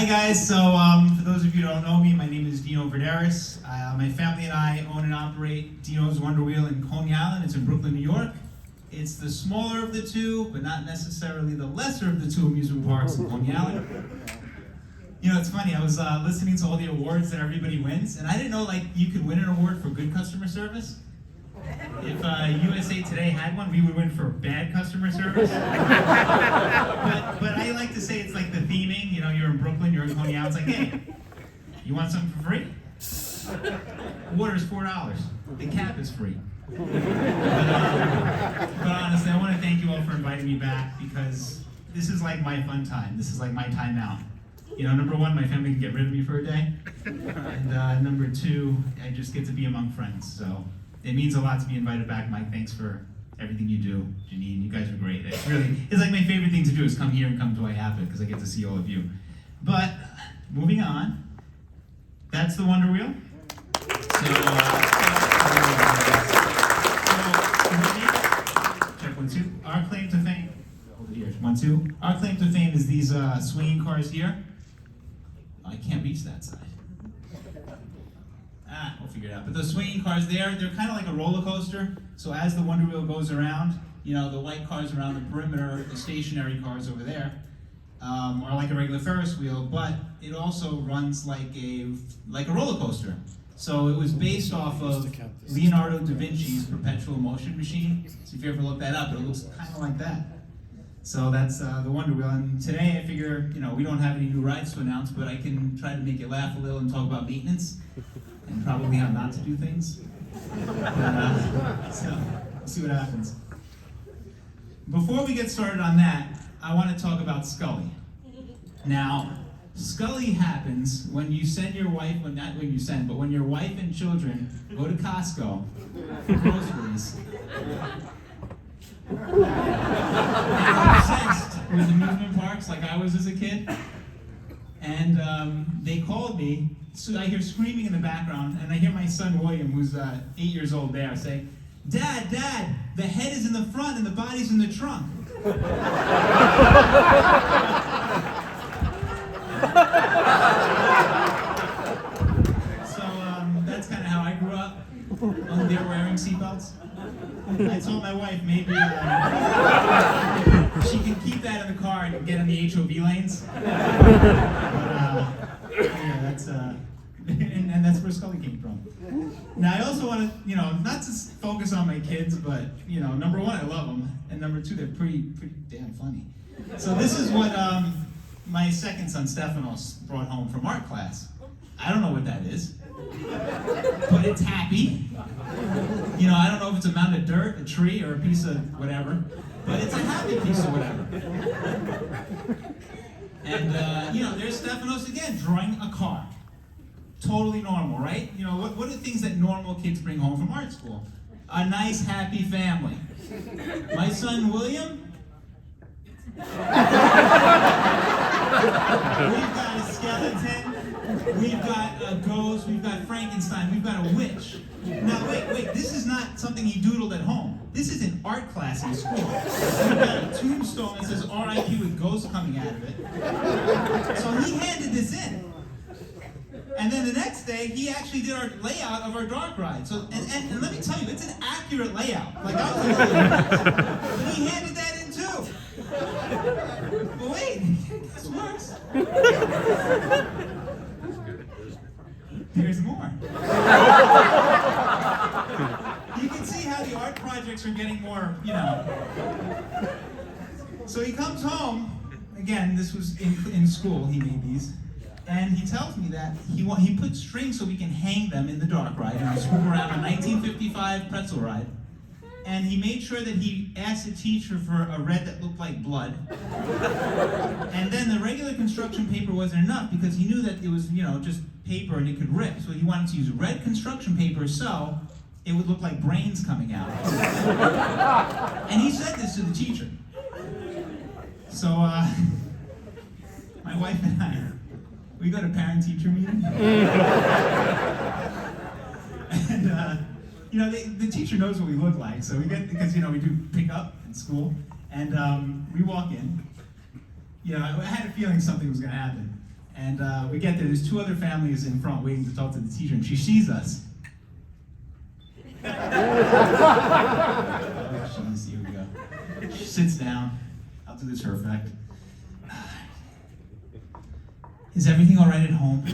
Hi guys, so for those of you who don't know me, my name is Deno Vourderis. My family and I own and operate Deno's Wonder Wheel in Coney Island. It's in Brooklyn, New York. It's the smaller of the two, but not necessarily the lesser of the two amusement parks in Coney Island. You know, it's funny, I was listening to all the awards that everybody wins, and I didn't know like you could win an award for good customer service. If USA Today had one, we would win for bad customer service. but I like to say it's like the theming. You know, you're in Brooklyn, you're in Coney Island. It's like, hey, you want something for free? Water is $4. The cap is free. But honestly, I want to thank you all for inviting me back because this is like my fun time. This is like my time out. You know, number one, my family can get rid of me for a day. And number two, I just get to be among friends. So it means a lot to be invited back. Mike, thanks for everything you do. Janine, you guys are great. It's like my favorite thing to do is come here and come to IHAPIT because I get to see all of you. But moving on, that's the Wonder Wheel. Check 1, 2. Our claim to fame. Hold it here. 1, 2. Our claim to fame is these swinging cars here. I can't reach that side. We'll figure it out. But the swinging cars there, they're kind of like a roller coaster. So as the Wonder Wheel goes around, you know, the white cars around the perimeter, the stationary cars over there, are like a regular Ferris wheel, but it also runs like a roller coaster. So it was based off of Leonardo da Vinci's perpetual motion machine. So if you ever look that up, it looks kind of like that. So that's the Wonder Wheel. And today I figure, you know, we don't have any new rides to announce, but I can try to make you laugh a little and talk about maintenance. And probably how not to do things. So, we'll see what happens. Before we get started on that, I want to talk about Scully. Now, Scully happens when you send your wife, not when you send, but when your wife and children go to Costco for groceries. They're obsessed with amusement parks like I was as a kid. And they called me. So I hear screaming in the background, and I hear my son William, who's 8 years old there, say, Dad, the head is in the front and the body's in the trunk. So that's kind of how I grew up. They're wearing seatbelts. I told my wife maybe she can keep that in the car and get in the HOV lanes. Yeah, that's and that's where Scully came from. Now I also want to, you know, not to focus on my kids, but you know, number one, I love them, and number two, they're pretty damn funny. So this is what my second son Stefanos brought home from art class. I don't know what that is, but it's happy. You know, I don't know if it's a mound of dirt, a tree, or a piece of whatever, but it's a happy piece of whatever. And, you know, there's Stefanos again, drawing a car. Totally normal, right? You know, what are the things that normal kids bring home from art school? A nice, happy family. My son, William, we've got a skeleton, we've got a ghost, we've got Frankenstein, we've got a witch. Now, wait, this is not something he doodled at home. This is an art class in school. We've got a tombstone that says R.I.P. with ghosts coming out of it. So he handed this in. And then the next day, he actually did our layout of our dark ride. So, and let me tell you, it's an accurate layout. Like, I was like, but he handed that in too. But wait, this works. There's more. You can see how the art projects are getting more, you know. So he comes home, again, this was in school, he made these, and he tells me that he put strings so we can hang them in the dark ride, and we swoop around a 1955 pretzel ride. And he made sure that he asked the teacher for a red that looked like blood. And then the regular construction paper wasn't enough because he knew that it was, you know, just paper and it could rip. So he wanted to use red construction paper so it would look like brains coming out. And he said this to the teacher. So my wife and I, we go to parent-teacher meeting. And you know, the teacher knows what we look like, so we get, because, you know, we do pick up in school, and we walk in. You know, I had a feeling something was going to happen. And we get there, there's 2 other families in front waiting to talk to the teacher, and she sees us. Jeez, here we go. She sits down. I'll do this for effect. Is everything all right at home?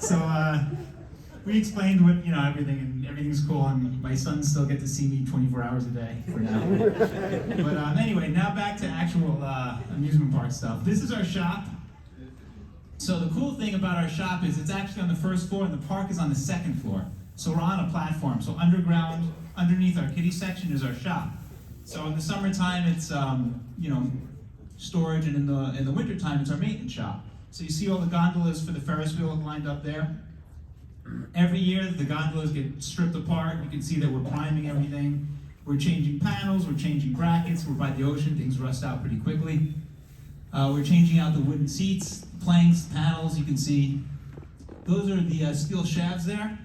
So we explained what, everything, and everything's cool, and my sons still get to see me 24 hours a day for now. But anyway, now back to actual amusement park stuff. This is our shop. So the cool thing about our shop is it's actually on the 1st floor, and the park is on the 2nd floor. So we're on a platform. So underground, underneath our kiddie section is our shop. So in the summertime, it's storage, and in the wintertime, it's our maintenance shop. So you see all the gondolas for the Ferris wheel lined up there. Every year, the gondolas get stripped apart. You can see that we're priming everything. We're changing panels, we're changing brackets. We're by the ocean, things rust out pretty quickly. We're changing out the wooden seats, planks, panels. You can see those are the steel shafts there.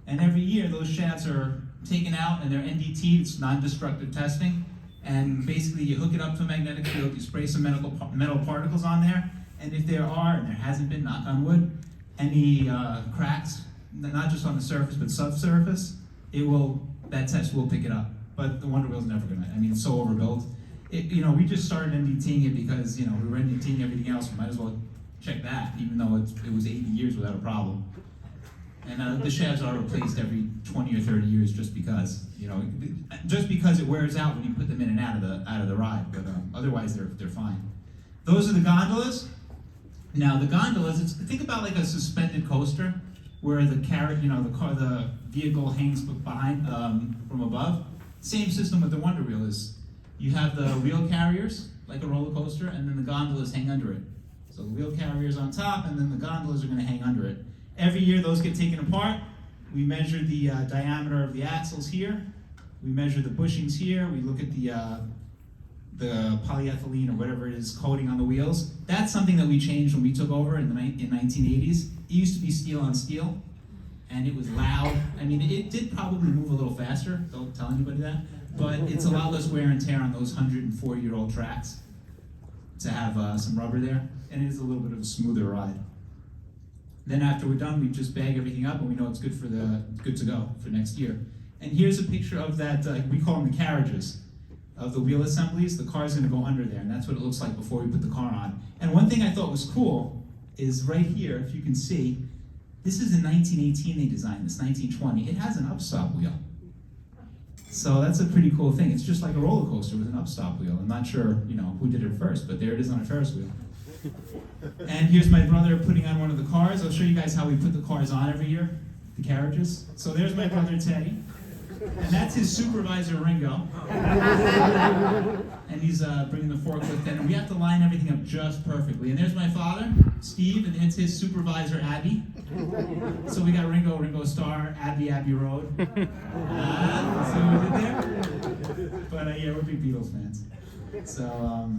And every year, those shafts are taken out and they're NDT, it's non-destructive testing. And basically, you hook it up to a magnetic field, you spray some metal particles on there, and if there are, and there hasn't been, knock on wood, any cracks, not just on the surface, but subsurface, that test will pick it up. But the Wonder Wheel's never gonna, it's so overbuilt. We just started NDTing it because, we were NDTing everything else, we might as well check that, even though it was 80 years without a problem. And the shafts are replaced every 20 or 30 years just because, it wears out when you put them in and out of the ride, but otherwise they're fine. Those are the gondolas. Now the gondolas, think about like a suspended coaster where the vehicle hangs behind from above. Same system with the Wonder Wheel is you have the wheel carriers like a roller coaster, and then the gondolas hang under it. So the wheel carriers on top, and then the gondolas are going to hang under it. Every year those get taken apart. We measure the diameter of the axles here. We measure the bushings here. We look at the polyethylene or whatever it is coating on the wheels. That's something that we changed when we took over in the 1980s. It used to be steel on steel, and it was loud. It did probably move a little faster, don't tell anybody that, but it's a lot less wear and tear on those 104-year-old tracks to have some rubber there, and it is a little bit of a smoother ride. Then after we're done, we just bag everything up, and we know it's good to go for next year. And here's a picture of that, we call them the carriages, of the wheel assemblies. The car's gonna go under there, and that's what it looks like before we put the car on. And one thing I thought was cool is right here, if you can see, this is in 1918 they designed this, 1920. It has an upstop wheel. So that's a pretty cool thing. It's just like a roller coaster with an upstop wheel. I'm not sure, who did it first, but there it is on a Ferris wheel. And here's my brother putting on one of the cars. I'll show you guys how we put the cars on every year, the carriages. So there's my brother Teddy, and that's his supervisor Ringo. And he's bringing the forklift in, and we have to line everything up just perfectly. And there's my father, Steve, and it's his supervisor Abby. So we got Ringo Star, Abbey Road. See what we did there? But yeah, we're big Beatles fans. So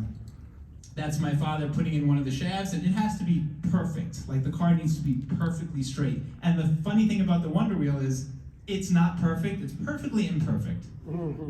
that's my father putting in one of the shafts, and it has to be perfect. Like the car needs to be perfectly straight. And the funny thing about the Wonder Wheel is it's not perfect, it's perfectly imperfect.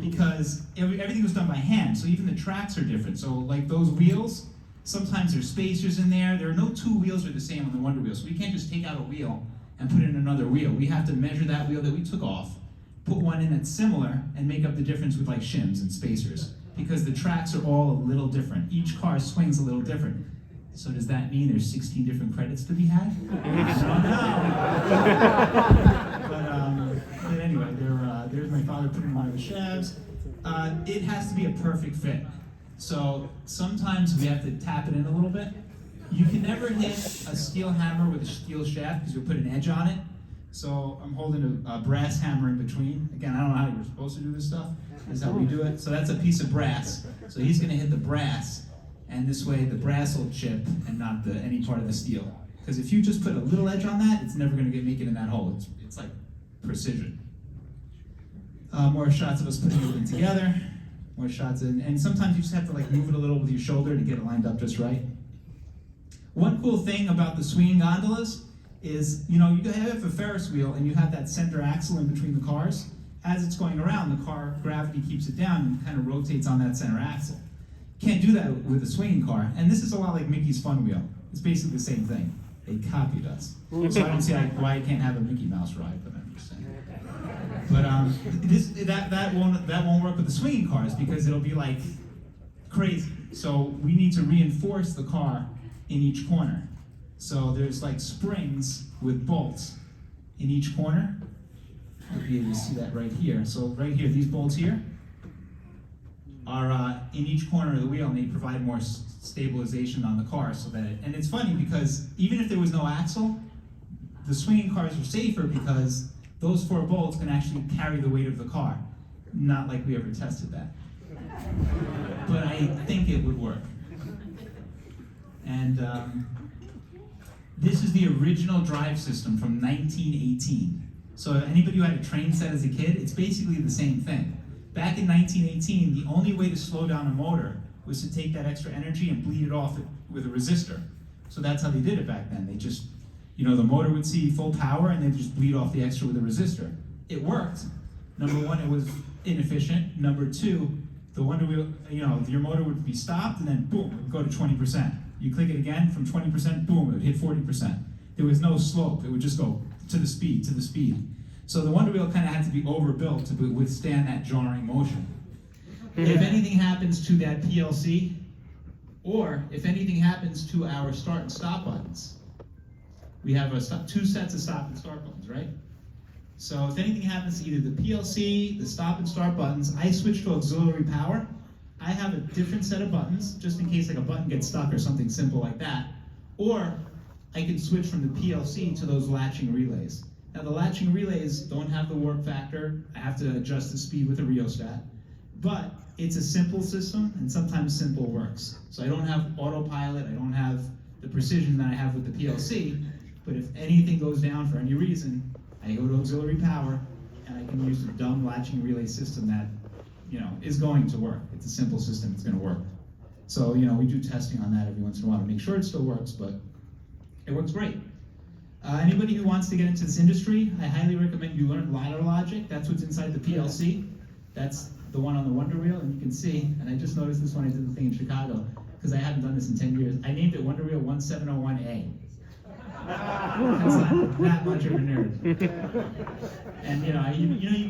Because everything was done by hand, so even the tracks are different. So like those wheels, sometimes there's spacers in there. There are no 2 wheels are the same on the Wonder Wheel, so we can't just take out a wheel and put in another wheel. We have to measure that wheel that we took off, put one in that's similar, and make up the difference with like shims and spacers. Because the tracks are all a little different. Each car swings a little different. So does that mean there's 16 different credits to be had? I don't know. But anyway, there's my father putting one of the shafts. It has to be a perfect fit. So sometimes we have to tap it in a little bit. You can never hit a steel hammer with a steel shaft because you'll put an edge on it. So I'm holding a brass hammer in between. Again, I don't know how you're supposed to do this stuff. This is how we do it. So that's a piece of brass. So he's going to hit the brass, and this way the brass will chip and not any part of the steel. Because if you just put a little edge on that, it's never going to make it in that hole. It's like precision. More shots of us putting everything together. More shots in, and sometimes you just have to like move it a little with your shoulder to get it lined up just right. One cool thing about the swinging gondolas is, you have a Ferris wheel and you have that center axle in between the cars. As it's going around, the car gravity keeps it down and kind of rotates on that center axle. Can't do that with a swinging car. And this is a lot like Mickey's Fun Wheel. It's basically the same thing. They copied us. So I don't see why I can't have a Mickey Mouse ride, but I'm just saying. But that won't work with the swinging cars because it'll be like crazy. So we need to reinforce the car in each corner. So there's like springs with bolts in each corner. You'll be able to see that right here. So right here, these bolts here are in each corner of the wheel, and they provide more stabilization on the car. So that and it's funny because even if there was no axle, the swinging cars are safer because those 4 bolts can actually carry the weight of the car. Not like we ever tested that. But I think it would work. And this is the original drive system from 1918. So anybody who had a train set as a kid, it's basically the same thing. Back in 1918, the only way to slow down a motor was to take that extra energy and bleed it off with a resistor. So that's how they did it back then. They just, the motor would see full power and they'd just bleed off the extra with a resistor. It worked. Number one, it was inefficient. Number two, the Wonder Wheel, your motor would be stopped and then boom, it would go to 20%. You click it again, from 20%, boom, it would hit 40%. There was no slope, it would just go to the speed. So the Wonder Wheel kind of had to be overbuilt to withstand that jarring motion. If anything happens to that PLC, or if anything happens to our start and stop buttons, we have 2 sets of stop and start buttons, right? So if anything happens to either the PLC, the stop and start buttons, I switch to auxiliary power. I have a different set of buttons, just in case like a button gets stuck or something simple like that. Or I can switch from the PLC to those latching relays. Now the latching relays don't have the warp factor. I have to adjust the speed with a rheostat. But it's a simple system, and sometimes simple works. So I don't have autopilot, I don't have the precision that I have with the PLC, but if anything goes down for any reason, I go to auxiliary power, and I can use the dumb latching relay system that, is going to work. It's a simple system, it's gonna work. So, we do testing on that every once in a while to make sure it still works, but it works great. Anybody who wants to get into this industry, I highly recommend you learn ladder logic. That's what's inside the PLC. That's the one on the Wonder Wheel, and you can see, and I just noticed this when I did the thing in Chicago, because I haven't done this in 10 years. I named it Wonder Wheel 1701A. That's not that much of a nerd. And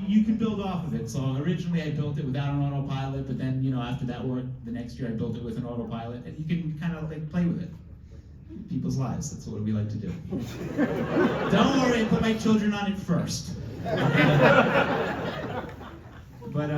you can build off of it. So originally I built it without an autopilot, but then after that worked, the next year I built it with an autopilot, and you can kind of like play with it. People's lives, that's what we like to do. Don't worry, I put my children on it first. But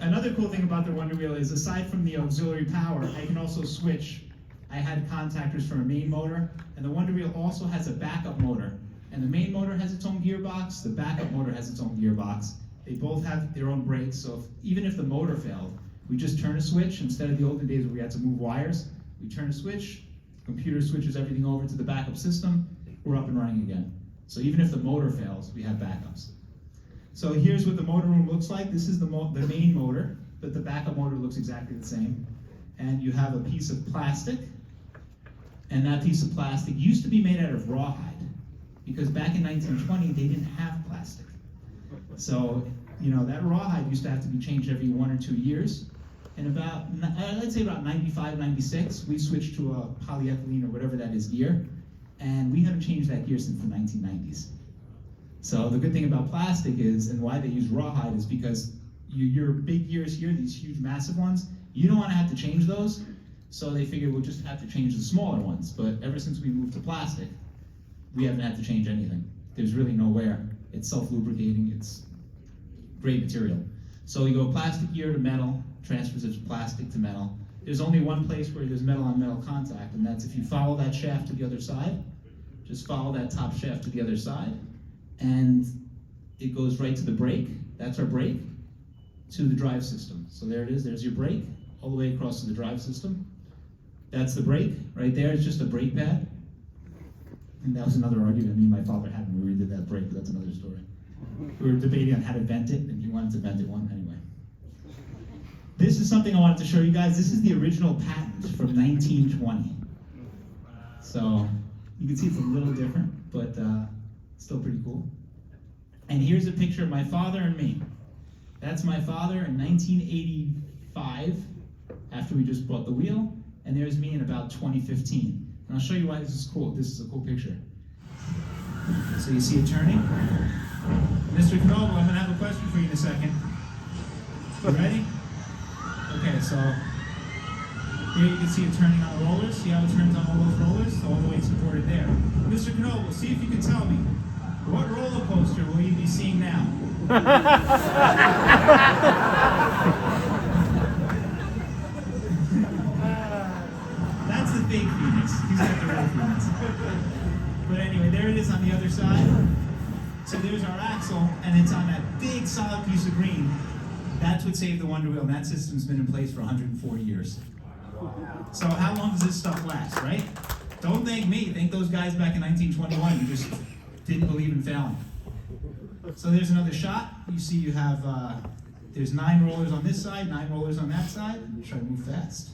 another cool thing about the Wonder Wheel is, aside from the auxiliary power, I can also switch. I had contactors from a main motor, and the Wonder Wheel also has a backup motor. And the main motor has its own gearbox, the backup motor has its own gearbox. They both have their own brakes, so even if the motor failed, we just turn a switch. Instead of the olden days where we had to move wires, we turn a switch, the computer switches everything over to the backup system, we're up and running again. So even if the motor fails, we have backups. So here's what the motor room looks like. This is the main motor, but the backup motor looks exactly the same. And you have a piece of plastic, and that piece of plastic used to be made out of rawhide, because back in 1920, they didn't have plastic. So, that rawhide used to have to be changed every 1 or 2 years. And about, let's say about 95, 96, we switched to a polyethylene or whatever that is gear, and we haven't changed that gear since the 1990s. So the good thing about plastic is, and why they use rawhide, is because your big gears here, these huge massive ones, you don't want to have to change those, so they figured we'll just have to change the smaller ones. But ever since we moved to plastic, we haven't had to change anything. There's really no wear. It's self-lubricating, it's great material. So you go plastic gear to metal, transfers of plastic to metal. There's only one place where there's metal on metal contact, and that's if you follow that shaft to the other side. Just follow that top shaft to the other side, and it goes right to the brake. That's our brake, to the drive system. So there it is, there's your brake, all the way across to the drive system. That's the brake, right there, it's just a brake pad. And that was another argument me and my father had when we redid that brake, but that's another story. We were debating on how to vent it, and he wanted to vent it anyway. This is something I wanted to show you guys. This is the original patent from 1920. So you can see it's a little different, but still pretty cool. And here's a picture of my father and me. That's my father in 1985, after we just bought the wheel, and there's me in about 2015. And I'll show you why this is cool. This is a cool picture. So you see it turning? Mr. Knoble, I'm gonna have a question for you in a second. You ready? Okay, so here you can see it turning on the rollers. See how it turns on all those rollers? All the way supported there. Mr. Knoble, see if you can tell me, what roller coaster will you be seeing now? That's the fake Phoenix. He's not the real Phoenix. But anyway, there it is on the other side. So there's our axle, and it's on that big solid piece of green. That's what saved the Wonder Wheel, and that system's been in place for 140 years. So how long does this stuff last, right? Don't thank me, thank those guys back in 1921 who just didn't believe in failing. So there's another shot. You see you have, there's 9 rollers on this side, 9 rollers on that side. Try to move fast.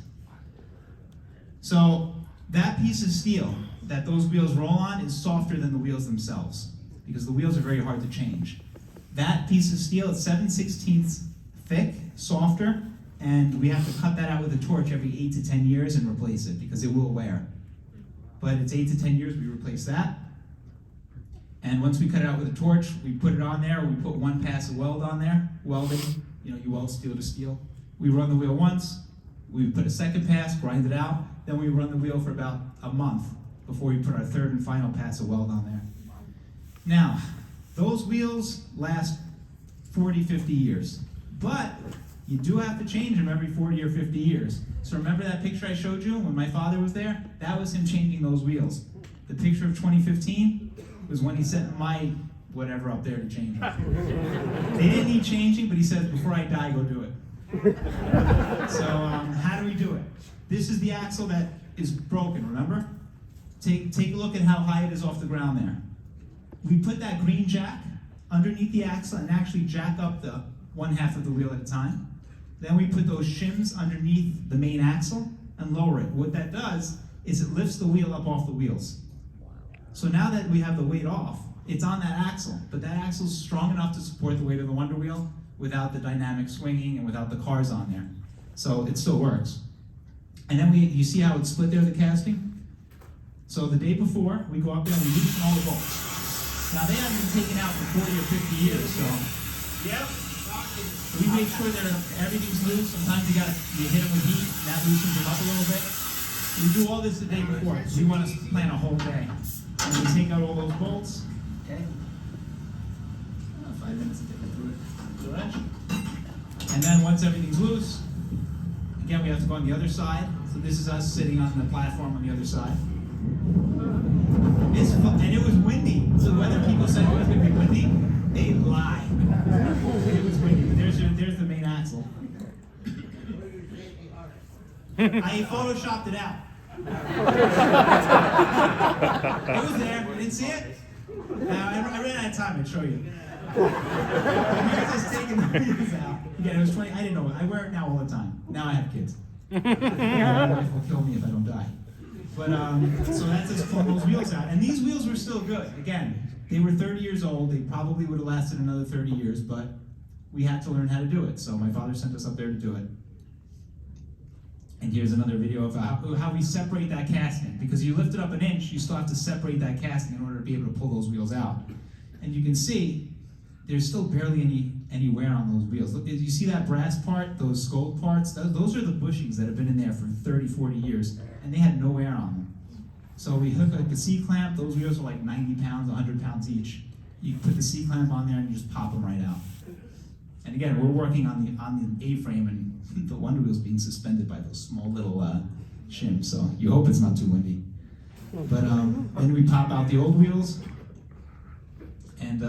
So that piece of steel that those wheels roll on is softer than the wheels themselves, because the wheels are very hard to change. That piece of steel is 7/16 thick, softer, and we have to cut that out with a torch every 8 to 10 years and replace it, because it will wear. But it's 8 to 10 years, we replace that. And once we cut it out with a torch, we put it on there, we put 1 pass of weld on there, welding, you weld steel to steel. We run the wheel once, we put a 2nd pass, grind it out, then we run the wheel for about a month before we put our 3rd and final pass of weld on there. Now, those wheels last 40, 50 years, but you do have to change them every 40 or 50 years. So remember that picture I showed you when my father was there? That was him changing those wheels. The picture of 2015 was when he sent my whatever up there to change them. They didn't need changing, but he says, before I die, go do it. So how do we do it? This is the axle that is broken, remember? Take a look at how high it is off the ground there. We put that green jack underneath the axle and actually jack up the 1/2 of the wheel at a time. Then we put those shims underneath the main axle and lower it. What that does is it lifts the wheel up off the wheels. So now that we have the weight off, it's on that axle, but that axle is strong enough to support the weight of the Wonder Wheel without the dynamic swinging and without the cars on there. So it still works. And then you see how it's split there, the casting? So the day before, we go up there and we loosen all the bolts. Now they haven't been taken out for 40 or 50 years, so yep. We make sure that everything's loose. Sometimes you hit them with heat, and that loosens them up a little bit. We do all this the day before. We want to plan a whole day. And we take out all those bolts. Okay. 5 minutes to take it through it. And then once everything's loose, again we have to go on the other side. So this is us sitting on the platform on the other side. It's fun, and it was windy. So whether people said it was going to be windy, they lie. It was windy. But there's the main axle. I photoshopped it out. It was there. You didn't see it? Now I ran out of time to show you. We were just taking the wheels out. Again, it was 20. I didn't know. I wear it now all the time. Now I have kids. My wife will kill me if I don't die. But so that's just pulling those wheels out. And these wheels were still good. Again, they were 30 years old. They probably would have lasted another 30 years, but we had to learn how to do it. So my father sent us up there to do it. And here's another video of how we separate that casting. Because you lift it up an inch, you still have to separate that casting in order to be able to pull those wheels out. And you can see there's still barely any wear on those wheels. Look, you see that brass part, those scold parts? Those are the bushings that have been in there for 30, 40 years, and they had no wear on them. So we hook like a C-clamp. Those wheels are like 90 pounds, 100 pounds each. You put the C-clamp on there and you just pop them right out. And again, we're working on the A-frame, and the Wonder Wheel's being suspended by those small little shims, so you hope it's not too windy. But then we pop out the old wheels, and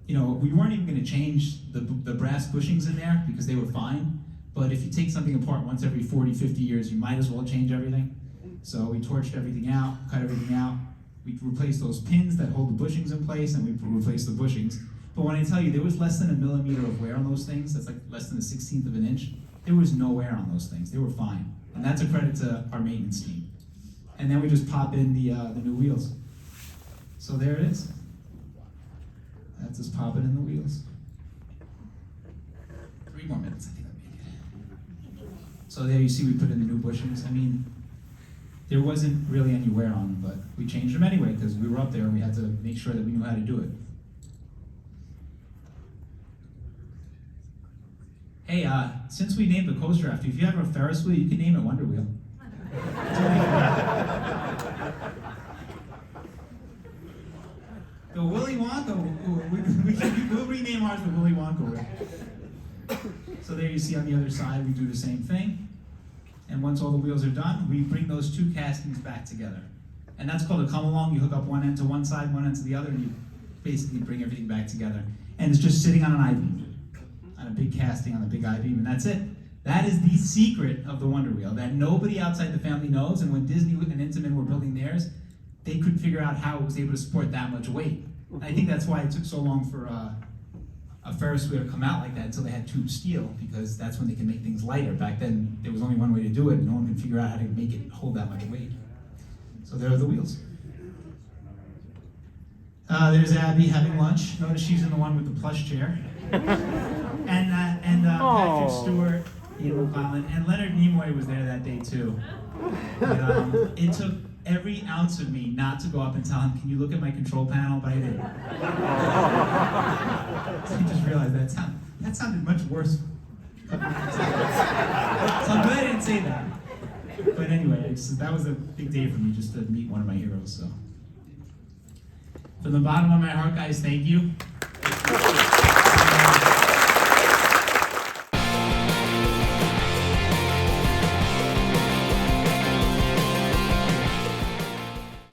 we weren't even going to change the brass bushings in there because they were fine. But if you take something apart once every 40, 50 years, you might as well change everything. So we torched everything out, cut everything out. We replaced those pins that hold the bushings in place, and we replaced the bushings. But when I tell you there was less than a millimeter of wear on those things, that's like less than a 16th of an inch, there was no wear on those things. They were fine. And that's a credit to our maintenance team. And then we just pop in the new wheels. So there it is. That's just popping in the wheels. 3 more minutes, I think I'll make it. So there you see we put in the new bushings. I mean, there wasn't really any wear on them, but we changed them anyway because we were up there and we had to make sure that we knew how to do it. Hey, since we named the coaster after you, if you have a Ferris wheel, you can name it Wonder Wheel. The Willy Wonka, we'll rename ours the Willy Wonka Wheel. So there you see on the other side, we do the same thing. And once all the wheels are done, we bring those two castings back together. And that's called a come along. You hook up one end to one side, one end to the other, and you basically bring everything back together. And it's just sitting on an I-beam, on a big casting on a big I-beam, and that's it. That is the secret of the Wonder Wheel that nobody outside the family knows. And when Disney and Intamin were building theirs, they couldn't figure out how it was able to support that much weight. And I think that's why it took so long for a Ferris wheel to come out like that until they had tube steel, because that's when they can make things lighter. Back then, there was only one way to do it, and no one could figure out how to make it hold that much weight. So there are the wheels. There's Abby having lunch. Notice she's in the one with the plush chair. and Patrick Stewart, Ian McClellan, and Leonard Nimoy was there that day too. And, it took every ounce of me not to go up and tell him, "Can you look at my control panel?" But I did. I just realized that sounded much worse. So I'm glad I didn't say that. But anyway, that was a big day for me just to meet one of my heroes. So from the bottom of my heart, guys, thank you.